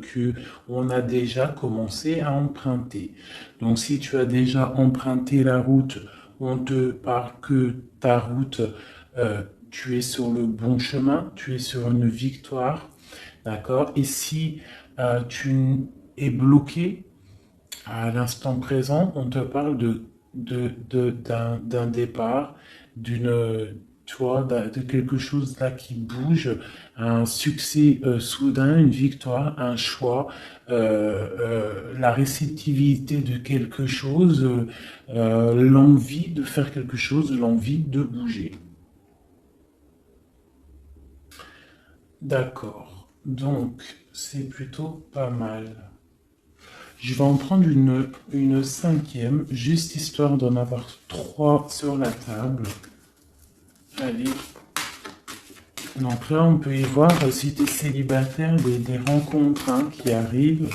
qu'on a déjà commencé à emprunter. Donc si tu as déjà emprunté la route, on te parle que ta route, tu es sur le bon chemin, tu es sur une victoire, d'accord? Et si tu es bloqué à l'instant présent, on te parle d'un départ, tu vois, de quelque chose là qui bouge, un succès soudain, une victoire, un choix, la réceptivité de quelque chose, l'envie de faire quelque chose, l'envie de bouger. D'accord. Donc, c'est plutôt pas mal. Je vais en prendre une cinquième, juste histoire d'en avoir trois sur la table. Allez. Donc là, on peut y voir, si tu es célibataire, des rencontres qui arrivent.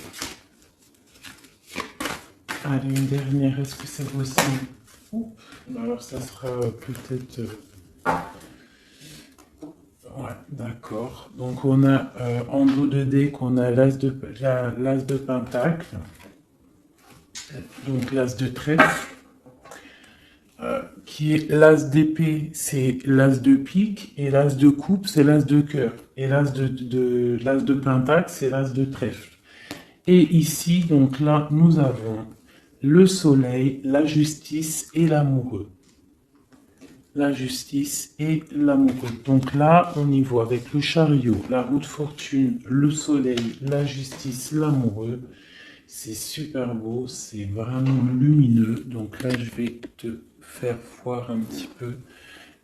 Allez, une dernière, est-ce que c'est possible? Oups. Alors ça sera peut-être... Ouais, d'accord. Donc on a en dos de dé qu'on a l'as de pentacle, donc l'as de trèfle, qui est l'as d'épée, c'est l'as de pique, et l'as de coupe, c'est l'as de cœur. Et l'as de pentacle, c'est l'as de trèfle. Et ici, donc là, nous avons le soleil, la justice et l'amoureux. La justice et l'amoureux. Donc là, on y voit avec le chariot, la roue de fortune, le soleil, la justice, l'amoureux. C'est super beau, c'est vraiment lumineux. Donc là, je vais te faire voir un petit peu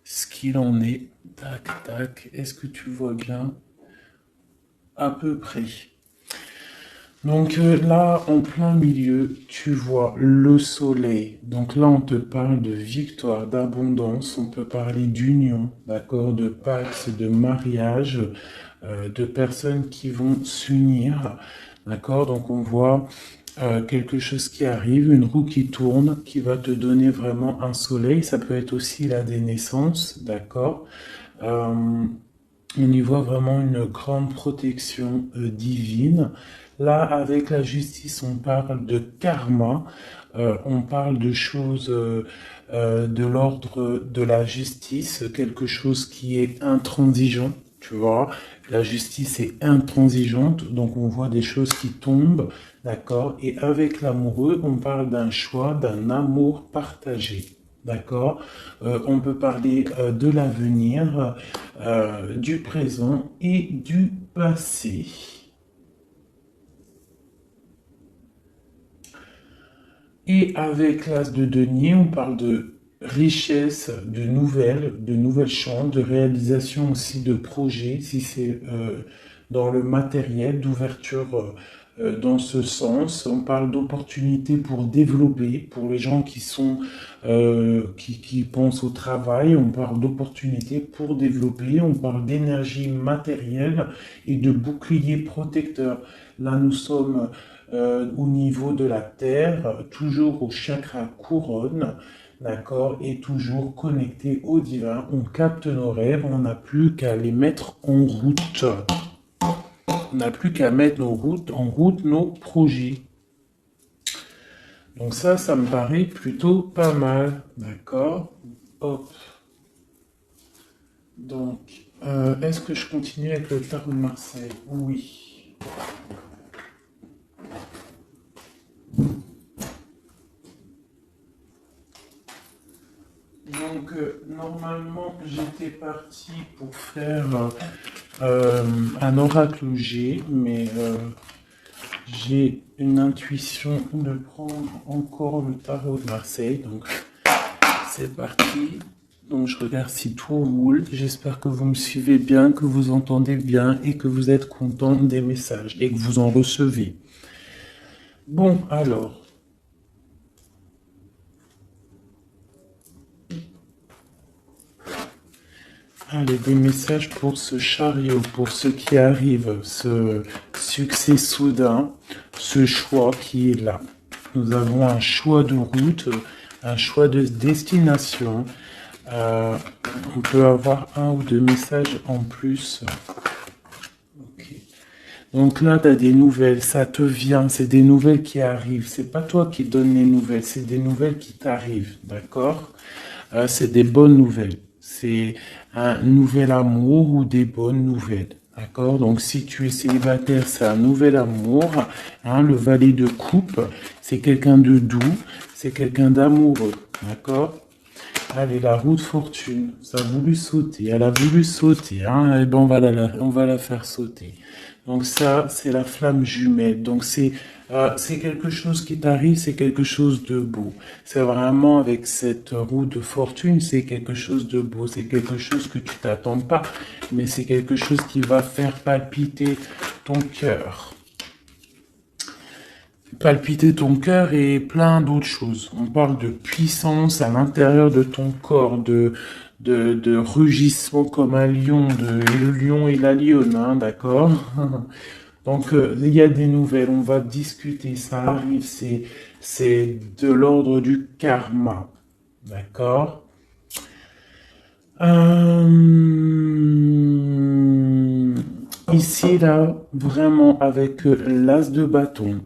ce qu'il en est. Tac, tac. Est-ce que tu vois bien? À peu près. Donc là, en plein milieu, tu vois le soleil. Donc là, on te parle de victoire, d'abondance, on peut parler d'union, d'accord, de pax, de mariage, de personnes qui vont s'unir, d'accord. Donc on voit quelque chose qui arrive, une roue qui tourne, qui va te donner vraiment un soleil. Ça peut être aussi la des naissances, d'accord. On y voit vraiment une grande protection divine. Là, avec la justice, on parle de karma, on parle de choses de l'ordre de la justice, quelque chose qui est intransigeant, tu vois. La justice est intransigeante, donc on voit des choses qui tombent, d'accord. Et avec l'amoureux, on parle d'un choix, d'un amour partagé. D'accord. On peut parler de l'avenir, du présent et du passé. Et avec l'as de denier, on parle de richesse, de nouvelles chances, de réalisation aussi de projets, si c'est dans le matériel, d'ouverture dans ce sens. On parle d'opportunités pour développer, pour les gens qui sont qui pensent au travail. On parle d'opportunités pour développer. On parle d'énergie matérielle et de bouclier protecteur. Là, nous sommes au niveau de la terre, toujours au chakra couronne, d'accord, et toujours connecté au divin. On capte nos rêves, on n'a plus qu'à les mettre en route. On n'a plus qu'à mettre en route nos projets. Donc ça me paraît plutôt pas mal, d'accord. Hop. Donc, est-ce que je continue avec le tarot de Marseille? Oui. Donc, normalement, j'étais parti pour faire un oracle G, mais j'ai une intuition de prendre encore le tarot de Marseille. Donc, c'est parti. Donc, je regarde si tout roule. J'espère que vous me suivez bien, que vous entendez bien et que vous êtes content des messages et que vous en recevez. Bon, alors. Allez, des messages pour ce chariot, pour ce qui arrive, ce succès soudain, ce choix qui est là. Nous avons un choix de route, un choix de destination. On peut avoir un ou deux messages en plus. Okay. Donc là, tu as des nouvelles, ça te vient, c'est des nouvelles qui arrivent. C'est pas toi qui donnes les nouvelles, c'est des nouvelles qui t'arrivent, d'accord? C'est des bonnes nouvelles. C'est un nouvel amour ou des bonnes nouvelles. D'accord? Donc, si tu es célibataire, c'est un nouvel amour. Hein, le valet de coupe, c'est quelqu'un de doux, c'est quelqu'un d'amoureux. D'accord? Allez, la roue de fortune, ça a voulu sauter, elle a voulu sauter, hein, et ben on va la faire sauter. Donc ça, c'est la flamme jumelle. Donc c'est quelque chose qui t'arrive, c'est quelque chose de beau. C'est vraiment avec cette roue de fortune, c'est quelque chose de beau, c'est quelque chose que tu t'attends pas, mais c'est quelque chose qui va faire palpiter ton cœur. Palpiter ton cœur et plein d'autres choses. On parle de puissance à l'intérieur de ton corps, de rugissement comme un lion, le lion et la lionne, hein, d'accord? Donc, il y a des nouvelles, on va discuter, ça arrive, c'est de l'ordre du karma, d'accord? Ici, là, vraiment, avec l'as de bâton,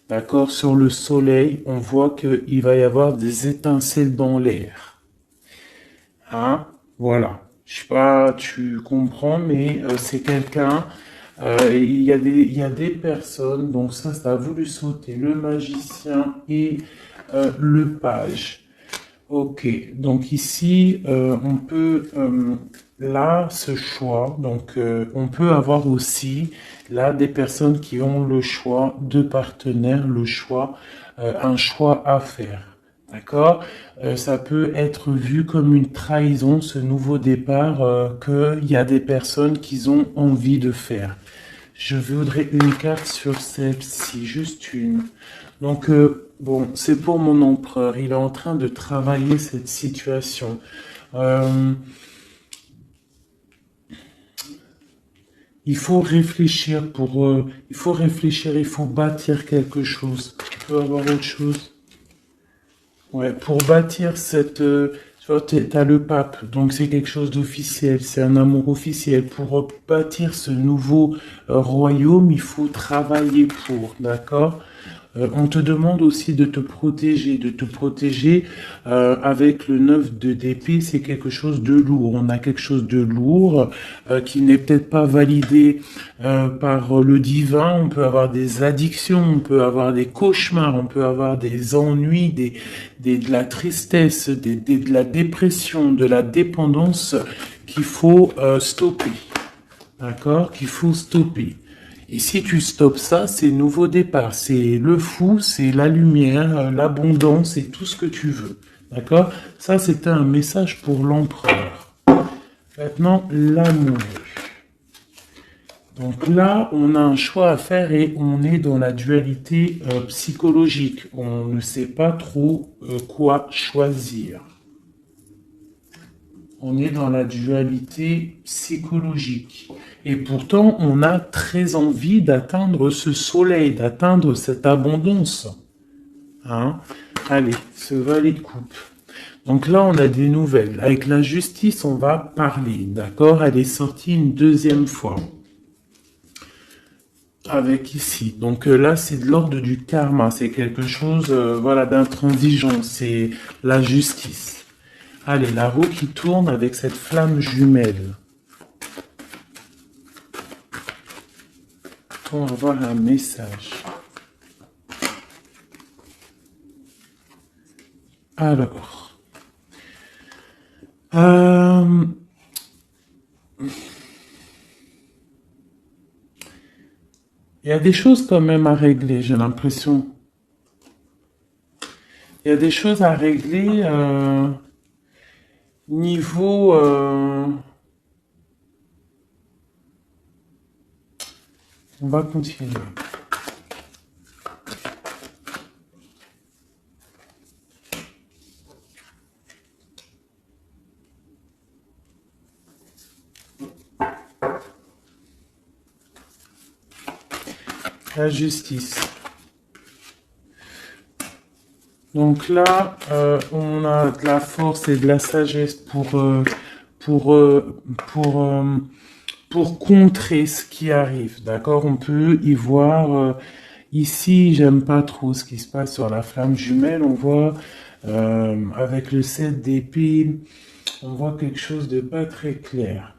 d'accord, sur le soleil, on voit qu'il va y avoir des étincelles dans l'air. Hein? Voilà. Je sais pas, tu comprends, mais c'est quelqu'un. Il y a des personnes, donc ça a voulu sauter, le magicien et le page. Ok, donc ici, on peut, là, ce choix, donc on peut avoir aussi, là, des personnes qui ont le choix, deux partenaires, le choix, un choix à faire. D'accord? Ça peut être vu comme une trahison, ce nouveau départ, qu'il y a des personnes qui ont envie de faire. Je voudrais une carte sur celle-ci, juste une. Donc, bon, c'est pour mon empereur. Il est en train de travailler cette situation. Euh, il faut réfléchir il faut réfléchir, il faut bâtir quelque chose. Tu peux avoir autre chose? Ouais, pour bâtir tu vois, t'as le pape, donc c'est quelque chose d'officiel, c'est un amour officiel. Pour bâtir ce nouveau royaume, il faut travailler pour, d'accord? On te demande aussi de te protéger avec le 9 de d'épée, c'est quelque chose de lourd. On a quelque chose de lourd qui n'est peut-être pas validé par le divin. On peut avoir des addictions, on peut avoir des cauchemars, on peut avoir des ennuis, de la tristesse, de la dépression, de la dépendance qu'il faut stopper. D'accord? Qu'il faut stopper. Et si tu stoppes ça, c'est nouveau départ. C'est le fou, c'est la lumière, l'abondance, c'est tout ce que tu veux. D'accord? Ça, c'était un message pour l'empereur. Maintenant, l'amour. Donc là, on a un choix à faire et on est dans la dualité psychologique. On ne sait pas trop quoi choisir. On est dans la dualité psychologique. Et pourtant, on a très envie d'atteindre ce soleil, d'atteindre cette abondance. Hein? Allez, ce valet de coupe. Donc là, on a des nouvelles. Avec la justice, on va parler. D'accord? Elle est sortie une deuxième fois. Avec ici. Donc là, c'est de l'ordre du karma. C'est quelque chose voilà, d'intransigeant. C'est la justice. Allez, la roue qui tourne avec cette flamme jumelle. On va avoir un message. Alors. Il y a des choses quand même à régler, j'ai l'impression. Il y a des choses à régler niveau... On va continuer. La justice. Donc là, on a de la force et de la sagesse pour pour contrer ce qui arrive, d'accord? On peut y voir, ici, j'aime pas trop ce qui se passe sur la flamme jumelle, on voit, avec le 7 d'épée, on voit quelque chose de pas très clair.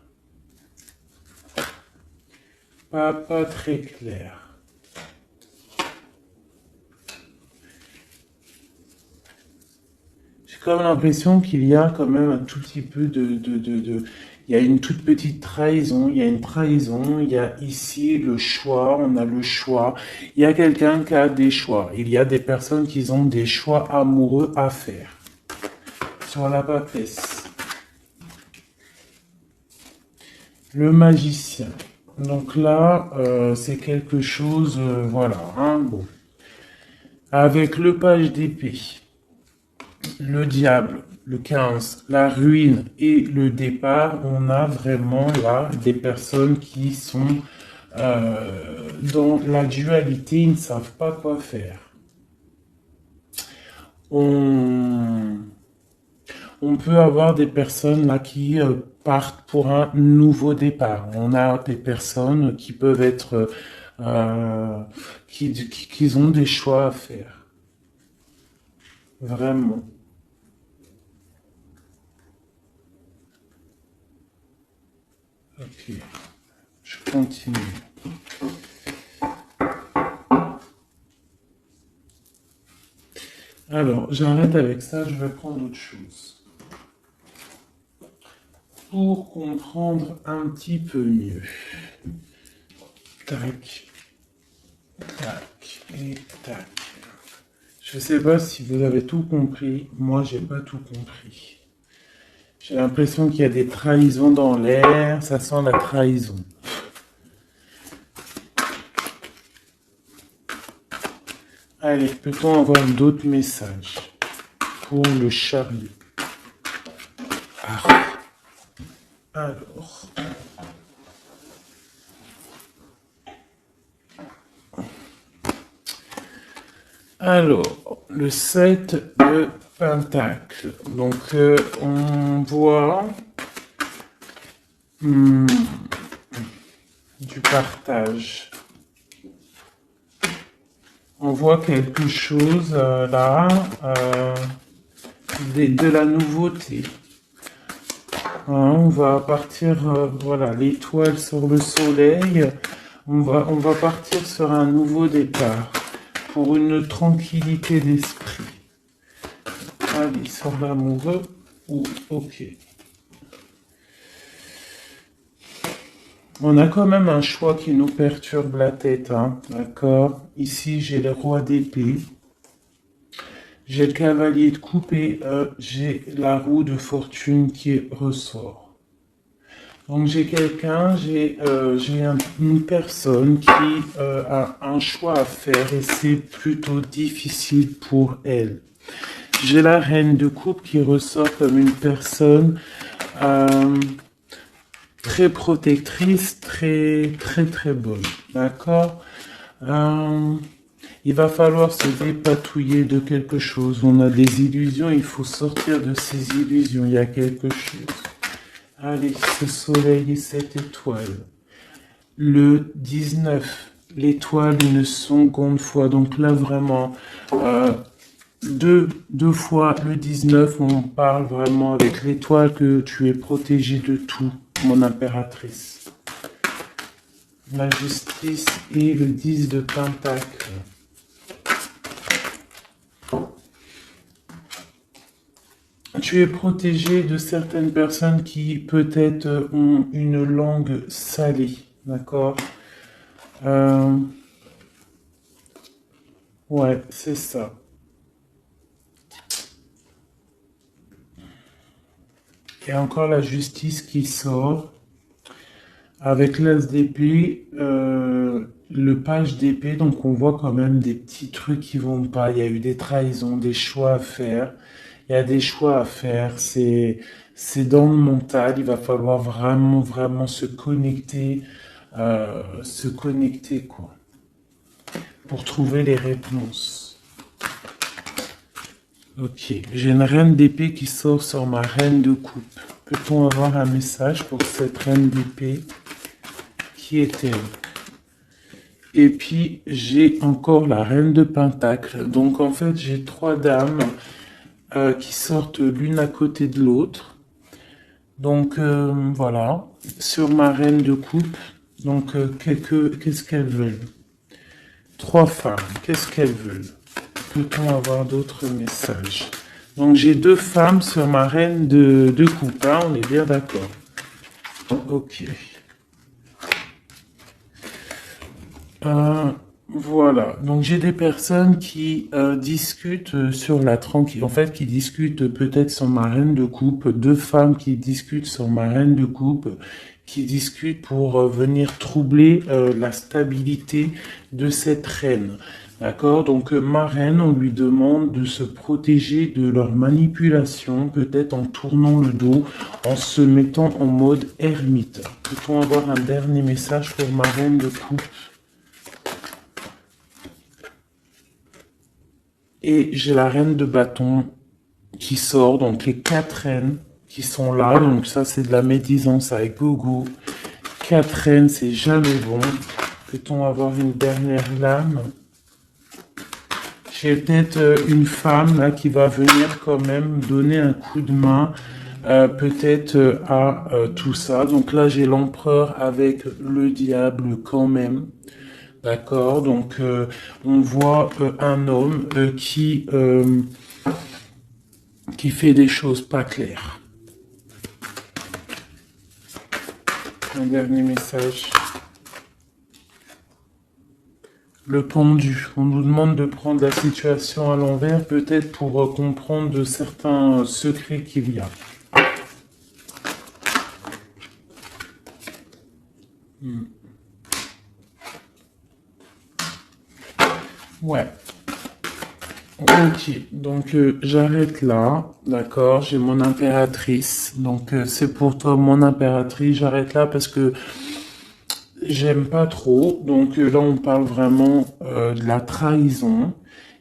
Pas très clair. J'ai comme l'impression qu'il y a quand même un tout petit peu il y a une toute petite trahison, il y a une trahison, il y a ici le choix, on a le choix. Il y a quelqu'un qui a des choix. Il y a des personnes qui ont des choix amoureux à faire. Sur la papesse. Le magicien. Donc là, c'est quelque chose, voilà, hein, bon. Avec le page d'épée, le diable, le 15, la ruine et le départ, on a vraiment là des personnes qui sont dans la dualité, ils ne savent pas quoi faire. On peut avoir des personnes là qui partent pour un nouveau départ. On a des personnes qui peuvent être qui ont des choix à faire. Vraiment. Ok. Je continue. Alors, j'arrête avec ça, je vais prendre autre chose. Pour comprendre un petit peu mieux. Tac. Tac. Et tac. Je sais pas si vous avez tout compris. Moi, j'ai pas tout compris. J'ai l'impression qu'il y a des trahisons dans l'air. Ça sent la trahison. Allez, peut-on avoir d'autres messages pour le chariot? Ah. Alors, le 7 de Pentacle. Donc, on voit du partage. On voit quelque chose là, de la nouveauté. On va partir, voilà, l'étoile sur le soleil. On va partir sur un nouveau départ pour une tranquillité d'esprit. Allez, sur l'amoureux ou ok. On a quand même un choix qui nous perturbe la tête, hein, d'accord? Ici, j'ai le roi d'épée. J'ai le cavalier de coupe et j'ai la roue de fortune qui ressort. Donc j'ai une personne qui a un choix à faire et c'est plutôt difficile pour elle. J'ai la reine de coupe qui ressort comme une personne très protectrice, très bonne, d'accord? Il va falloir se dépatouiller de quelque chose. On a des illusions, il faut sortir de ces illusions. Il y a quelque chose. Allez, ce soleil et cette étoile. Le 19, l'étoile une seconde fois. Donc là, vraiment, deux fois le 19, on parle vraiment avec l'étoile que tu es protégé de tout, mon impératrice. La justice et le 10 de Pentacle. Tu es protégé de certaines personnes qui peut-être ont une langue salée, d'accord? Ouais, c'est ça. Il y a encore la justice qui sort. Avec l'as d'épée, le page d'épée, donc on voit quand même des petits trucs qui vont pas. Il y a eu des trahisons, des choix à faire. Il y a des choix à faire. C'est dans le mental. Il va falloir vraiment se connecter quoi, pour trouver les réponses. Ok, j'ai une reine d'épée qui sort sur ma reine de coupe. Peut-on avoir un message pour cette reine d'épée? qui est-elle? Et puis, j'ai encore la reine de Pentacle. Donc, en fait, j'ai 3 dames qui sortent l'une à côté de l'autre. Donc, voilà. Sur ma reine de coupe, donc, qu'est-ce qu'elles veulent? 3 femmes, qu'est-ce qu'elles veulent? Peut-on avoir d'autres messages? Donc, j'ai 2 femmes sur ma reine de coupe, hein, on est bien d'accord. Ok. Voilà, donc j'ai des personnes qui discutent sur la tranquille, en fait, qui discutent peut-être sur ma reine de coupe, 2 femmes qui discutent sur ma reine de coupe, qui discutent pour venir troubler la stabilité de cette reine. D'accord? Donc ma reine, on lui demande de se protéger de leur manipulation, peut-être en tournant le dos, en se mettant en mode ermite. Peut-on avoir un dernier message pour ma reine de coupe? Et j'ai la reine de bâton qui sort, donc les 4 reines qui sont là. Donc ça, c'est de la médisance avec gogo. 4 reines, c'est jamais bon. Peut-on avoir une dernière lame? J'ai peut-être une femme là qui va venir quand même donner un coup de main, peut-être à tout ça. Donc là, j'ai l'empereur avec le diable quand même. D'accord, donc on voit un homme qui fait des choses pas claires. Un dernier message. Le pendu. On nous demande de prendre la situation à l'envers, peut-être pour comprendre de certains secrets qu'il y a. Ouais. Ok, donc j'arrête là, d'accord, j'ai mon impératrice, donc c'est pour toi mon impératrice, j'arrête là parce que j'aime pas trop, donc là on parle vraiment de la trahison,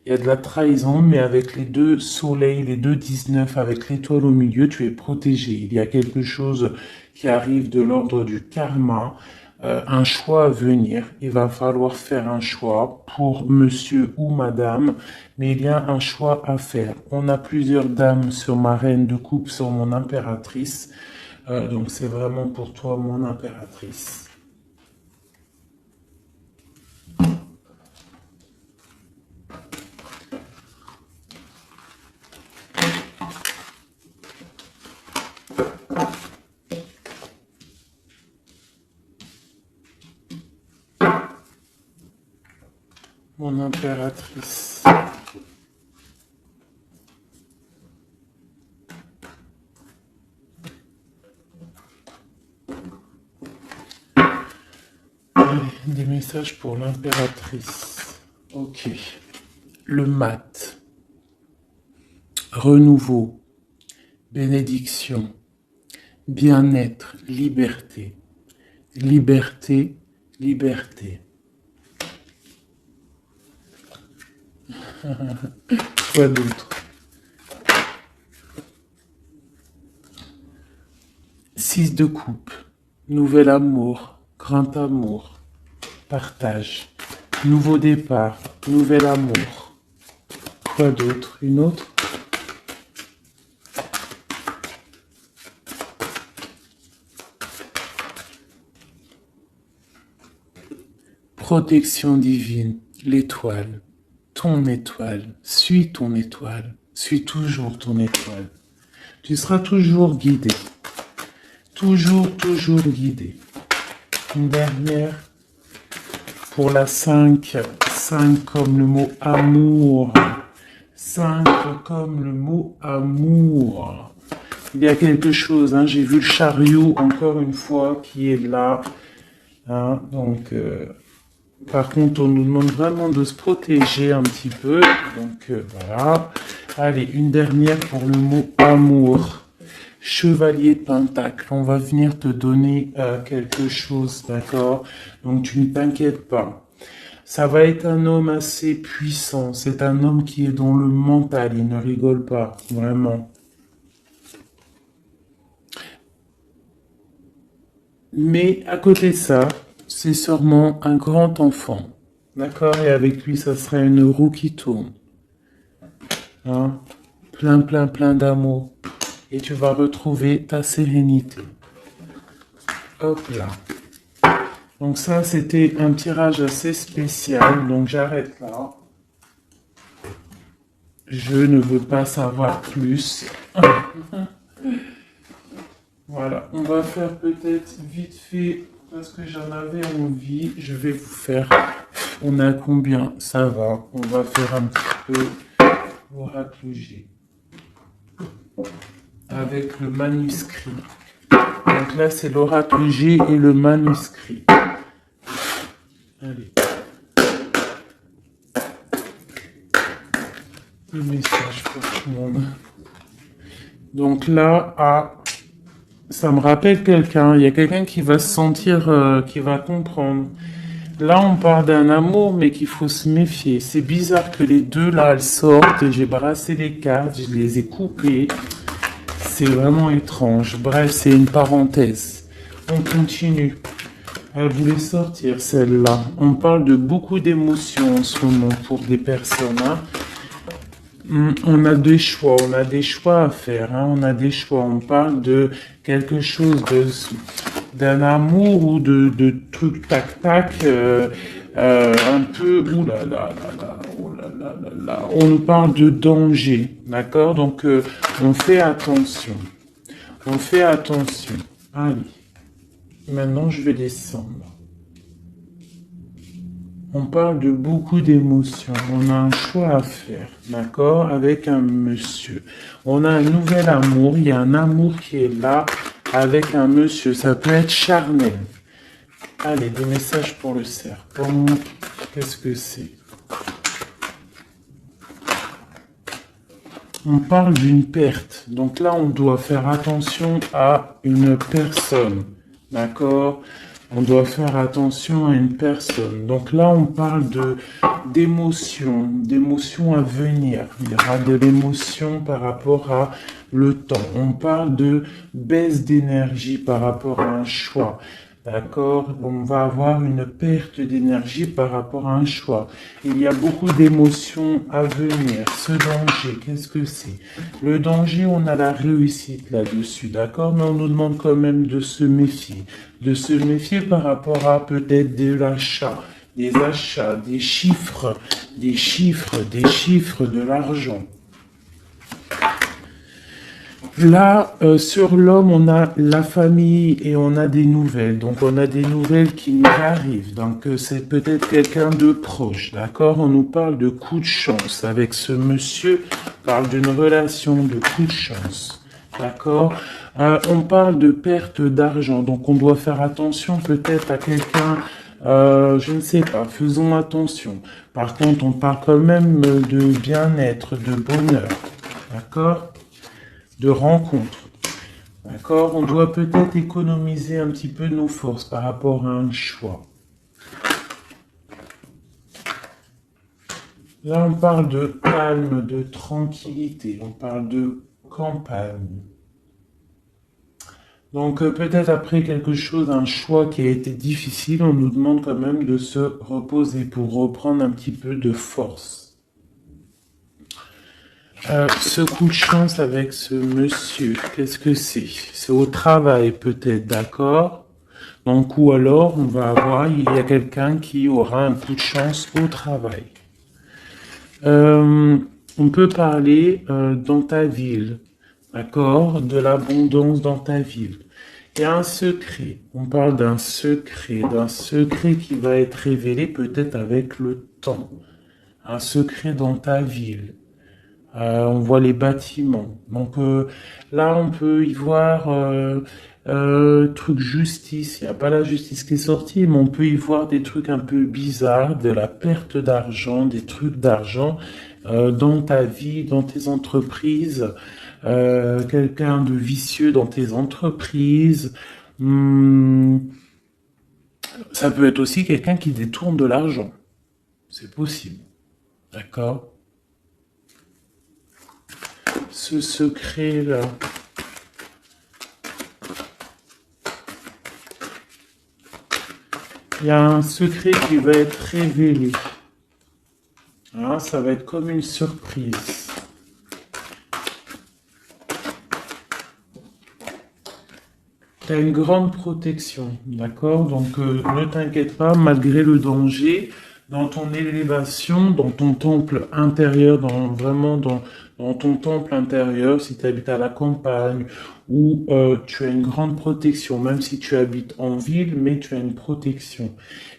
il y a de la trahison, mais avec les 2 soleils, les 2 19, avec l'étoile au milieu, tu es protégé, il y a quelque chose qui arrive de l'ordre du karma, un choix à venir. Il va falloir faire un choix pour monsieur ou madame, mais il y a un choix à faire. On a plusieurs dames sur ma reine de coupe, sur mon impératrice. Donc c'est vraiment pour toi, mon impératrice. Mon impératrice. Allez, des messages pour l'impératrice. Ok. Le mat. Renouveau. Bénédiction. Bien-être. Liberté. Liberté. Liberté. Quoi d'autre? 6 de coupe. Nouvel amour. Grand amour. Partage. Nouveau départ. Nouvel amour. Quoi d'autre? Une autre? Protection divine. L'étoile. Ton étoile. Suis ton étoile. Suis toujours ton étoile. Tu seras toujours guidé. Toujours, toujours guidé. Une dernière pour la 5. 5 comme le mot amour. 5 comme le mot amour. Il y a quelque chose, hein, j'ai vu le chariot encore une fois qui est là. Hein, donc, par contre, on nous demande vraiment de se protéger un petit peu. Donc, voilà. Allez, une dernière pour le mot amour. Chevalier de Pentacle, on va venir te donner quelque chose, d'accord? Donc tu ne t'inquiètes pas. Ça va être un homme assez puissant. C'est un homme qui est dans le mental. Il ne rigole pas, vraiment. Mais à côté de ça, c'est sûrement un grand enfant. D'accord? Et avec lui, ça serait une roue qui tourne. Hein? Plein, plein, plein d'amour. Et tu vas retrouver ta sérénité. Hop là. Donc ça, c'était un tirage assez spécial. Donc j'arrête là. Je ne veux pas savoir plus. Voilà, on va faire peut-être vite fait, parce que j'en avais envie, je vais vous faire, on a combien? Ça va, on va faire un petit peu l'oracle G avec le manuscrit. Donc là, c'est l'oracle G et le manuscrit. Allez. Le message pour tout le monde. Donc là, ça me rappelle quelqu'un. Il y a quelqu'un qui va se sentir, qui va comprendre. Là, on parle d'un amour, mais qu'il faut se méfier. C'est bizarre que les deux, là, elles sortent. J'ai brassé les cartes, je les ai coupées. C'est vraiment étrange. Bref, c'est une parenthèse. On continue. Elle voulait sortir, celle-là. On parle de beaucoup d'émotions en ce moment pour des personnes. Hein. On a des choix à faire. Hein. On a des choix. On parle de quelque chose d'un amour ou de trucs tac-tac, un peu, ouh là là là là, oh là là là là. On nous parle de danger, d'accord? Donc, on fait attention. On fait attention. Allez. Maintenant, je vais descendre. On parle de beaucoup d'émotions. On a un choix à faire, d'accord? Avec un monsieur. On a un nouvel amour. Il y a un amour qui est là avec un monsieur. Ça peut être charnel. Allez, des messages pour le serpent. Qu'est-ce que c'est? On parle d'une perte. Donc là, on doit faire attention à une personne. D'accord? On doit faire attention à une personne. Donc là, on parle d'émotions à venir. Il y aura de l'émotion par rapport à le temps. On parle de baisse d'énergie par rapport à un choix. D'accord? On va avoir une perte d'énergie par rapport à un choix. Il y a beaucoup d'émotions à venir. Ce danger, qu'est-ce que c'est? Le danger, on a la réussite là-dessus, d'accord? Mais on nous demande quand même de se méfier. De se méfier par rapport à peut-être des achats, des chiffres, de l'argent. Là, sur l'homme, on a la famille et on a des nouvelles. Donc, on a des nouvelles qui nous arrivent. Donc, c'est peut-être quelqu'un de proche, d'accord? On nous parle de coup de chance. Avec ce monsieur, on parle d'une relation de coup de chance, d'accord? On parle de perte d'argent. Donc, on doit faire attention peut-être à quelqu'un, je ne sais pas, faisons attention. Par contre, on parle quand même de bien-être, de bonheur, d'accord? De rencontre. D'accord? On doit peut-être économiser un petit peu nos forces par rapport à un choix. Là, on parle de calme, de tranquillité. On parle de campagne. Donc, peut-être après quelque chose, un choix qui a été difficile, on nous demande quand même de se reposer pour reprendre un petit peu de force. Ce coup de chance avec ce monsieur, qu'est-ce que c'est? C'est au travail peut-être, d'accord? Donc, ou alors, on va avoir, il y a quelqu'un qui aura un coup de chance au travail. On peut parler dans ta ville, d'accord? De l'abondance dans ta ville. Il y a un secret. On parle d'un secret qui va être révélé peut-être avec le temps. Un secret dans ta ville. On voit les bâtiments. Donc là, on peut y voir truc justice. Il n'y a pas la justice qui est sortie, mais on peut y voir des trucs un peu bizarres, de la perte d'argent, des trucs d'argent dans ta vie, dans tes entreprises. Quelqu'un de vicieux dans tes entreprises. Ça peut être aussi quelqu'un qui détourne de l'argent. C'est possible. D'accord? Ce secret-là. Il y a un secret qui va être révélé. Ah, ça va être comme une surprise. Tu as une grande protection, d'accord? Donc, ne t'inquiète pas, malgré le danger, dans ton élévation, dans ton temple intérieur, dans ton temple intérieur, si tu habites à la campagne, ou tu as une grande protection, même si tu habites en ville, mais tu as une protection.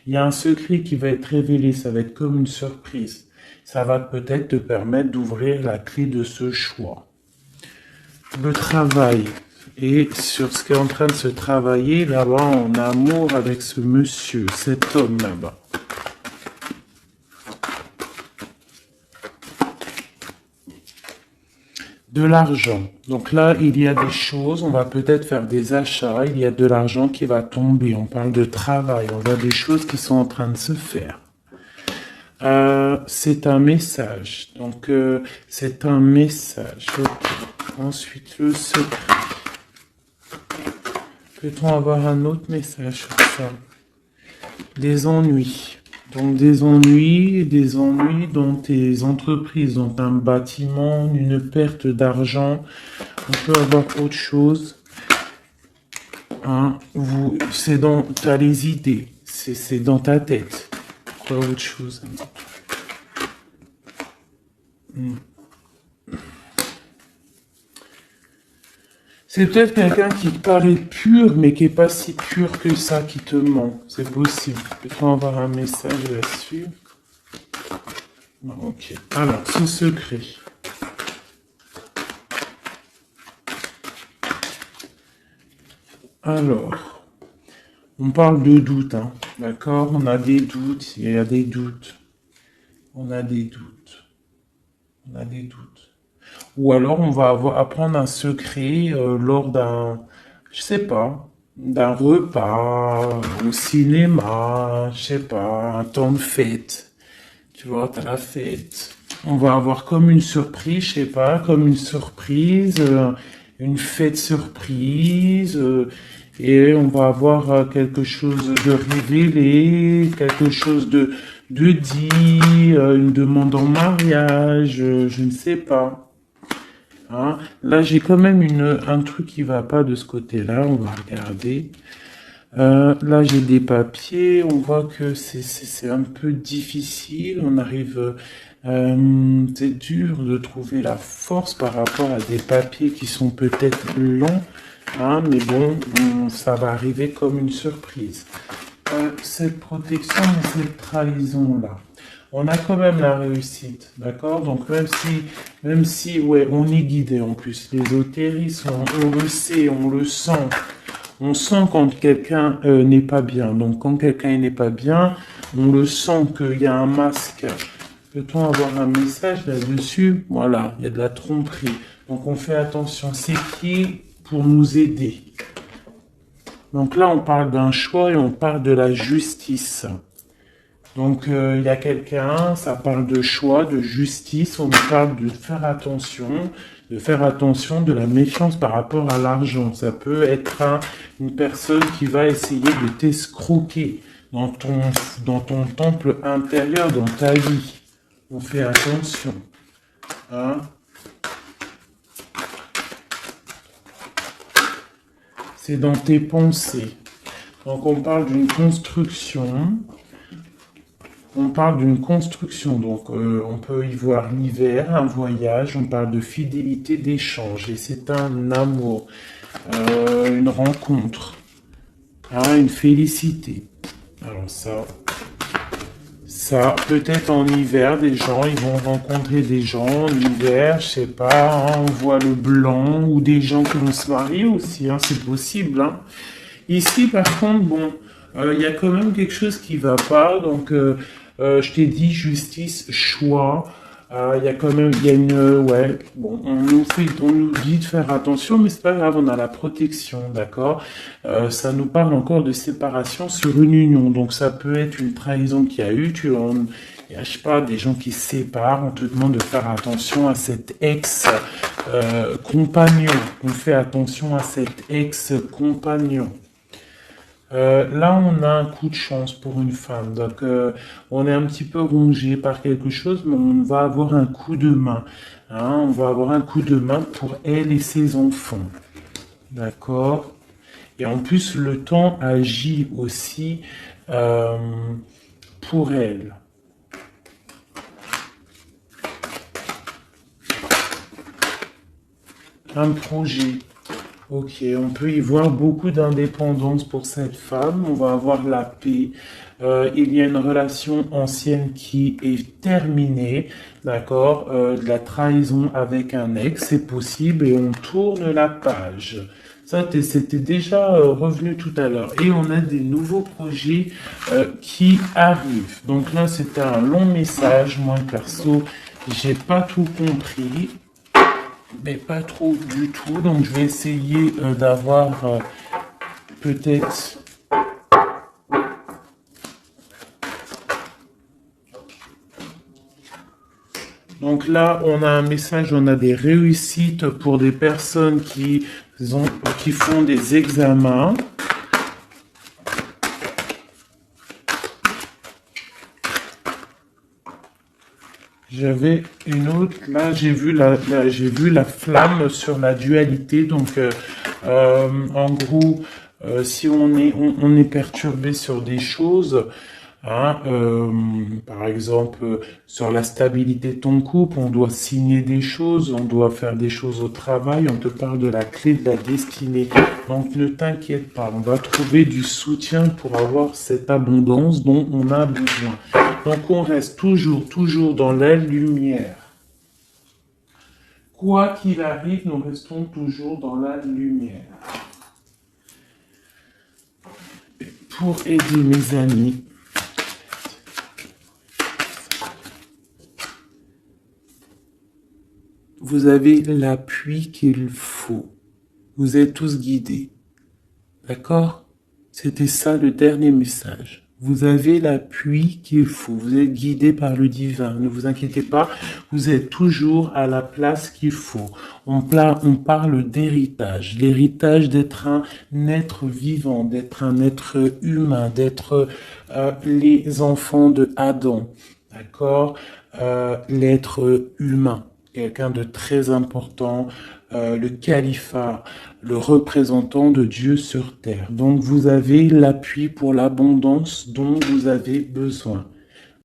Il y a un secret qui va être révélé, ça va être comme une surprise. Ça va peut-être te permettre d'ouvrir la clé de ce choix. Le travail. Et sur ce qui est en train de se travailler là-bas en amour avec ce monsieur, cet homme là-bas. De l'argent. Donc là, il y a des choses, on va peut-être faire des achats, il y a de l'argent qui va tomber. On parle de travail, on voit des choses qui sont en train de se faire. C'est un message. Donc, c'est un message. Okay. Ensuite, le secret. Peut-on avoir un autre message sur ça? Des ennuis. Donc des ennuis dans tes entreprises, dans un bâtiment, une perte d'argent. On peut avoir autre chose. Hein, t'as les idées. C'est dans ta tête. Quoi autre chose? C'est peut-être quelqu'un qui paraît pur, mais qui n'est pas si pur que ça, qui te ment. C'est possible. Peut-on avoir un message là-dessus? Ok. Alors, ce secret. Alors, on parle de doute, hein. D'accord? On a des doutes, il y a des doutes. On a des doutes. On a des doutes. Ou alors on va apprendre un secret lors d'un, je sais pas, d'un repas, au cinéma, je sais pas, un temps de fête. Tu vois, t'as la fête. On va avoir comme une surprise, je sais pas, comme une surprise, une fête surprise, et on va avoir quelque chose de révélé, quelque chose de dit, une demande en mariage, je ne sais pas. Hein? Là, j'ai quand même un truc qui va pas de ce côté-là. On va regarder. Là, j'ai des papiers. On voit que c'est un peu difficile. On arrive. C'est dur de trouver la force par rapport à des papiers qui sont peut-être longs. Hein, mais bon, ça va arriver comme une surprise. Cette protection, cette trahison-là. On a quand même la réussite, d'accord? Donc même si, ouais, on est guidé en plus. L'ésotérisme, on le sait, on le sent. On sent quand quelqu'un n'est pas bien. Donc quand quelqu'un n'est pas bien, on le sent qu'il y a un masque. Peut-on avoir un message là-dessus? Voilà, il y a de la tromperie. Donc on fait attention. C'est qui pour nous aider? Donc là, on parle d'un choix et on parle de la justice. Donc, il y a quelqu'un, ça parle de choix, de justice, on parle de faire attention, de la méfiance par rapport à l'argent. Ça peut être une personne qui va essayer de t'escroquer dans ton temple intérieur, dans ta vie. On fait attention. Hein? C'est dans tes pensées. Donc, on parle d'une construction. On parle d'une construction, donc on peut y voir l'hiver, un voyage, on parle de fidélité, d'échange, et c'est un amour, une rencontre, hein, une félicité. Alors ça peut-être en hiver, des gens, ils vont rencontrer des gens en hiver, je sais pas, hein, on voit le blanc, ou des gens qui vont se marier aussi, hein, c'est possible. Hein. Ici, par contre, bon, il y a quand même quelque chose qui va pas, donc... je t'ai dit justice, choix. Il y a quand même, il y a ouais. Bon, on nous dit de faire attention, mais c'est pas grave, on a la protection, d'accord. Ça nous parle encore de séparation sur une union, donc ça peut être une trahison qu'il y a eu. Il y a, je sais pas, des gens qui se séparent. On te demande de faire attention à cet ex compagnon. On fait attention à cet ex compagnon. Là, on a un coup de chance pour une femme. Donc, on est un petit peu rongé par quelque chose, mais on va avoir un coup de main. Hein, on va avoir un coup de main pour elle et ses enfants. D'accord? Et en plus, le temps agit aussi euh, pour elle. Un projet. Ok, on peut y voir beaucoup d'indépendance pour cette femme. On va avoir la paix. Il y a une relation ancienne qui est terminée, d'accord? De la trahison avec un ex, c'est possible, et on tourne la page. Ça, c'était déjà revenu tout à l'heure. Et on a des nouveaux projets qui arrivent. Donc là, c'était un long message. Moi, perso, j'ai pas tout compris. Mais pas trop du tout, donc je vais essayer d'avoir peut-être... Donc là, on a un message, on a des réussites pour des personnes qui font des examens. J'avais une autre, là j'ai vu j'ai vu la flamme sur la dualité, donc en gros, si on est perturbé sur des choses, hein, par exemple sur la stabilité de ton couple, on doit signer des choses, on doit faire des choses au travail, on te parle de la clé de la destinée, donc ne t'inquiète pas, on va trouver du soutien pour avoir cette abondance dont on a besoin. Donc on reste toujours dans la lumière. Quoi qu'il arrive, nous restons toujours dans la lumière. Pour aider mes amis, vous avez l'appui qu'il faut. Vous êtes tous guidés. D'accord? C'était ça le dernier message. Vous avez l'appui qu'il faut. Vous êtes guidé par le divin. Ne vous inquiétez pas. Vous êtes toujours à la place qu'il faut. On parle d'héritage. L'héritage d'être un être vivant, d'être un être humain, d'être les enfants de Adam. D'accord? L'être humain. Quelqu'un de très important, le califat, le représentant de Dieu sur terre. Donc vous avez l'appui pour l'abondance dont vous avez besoin.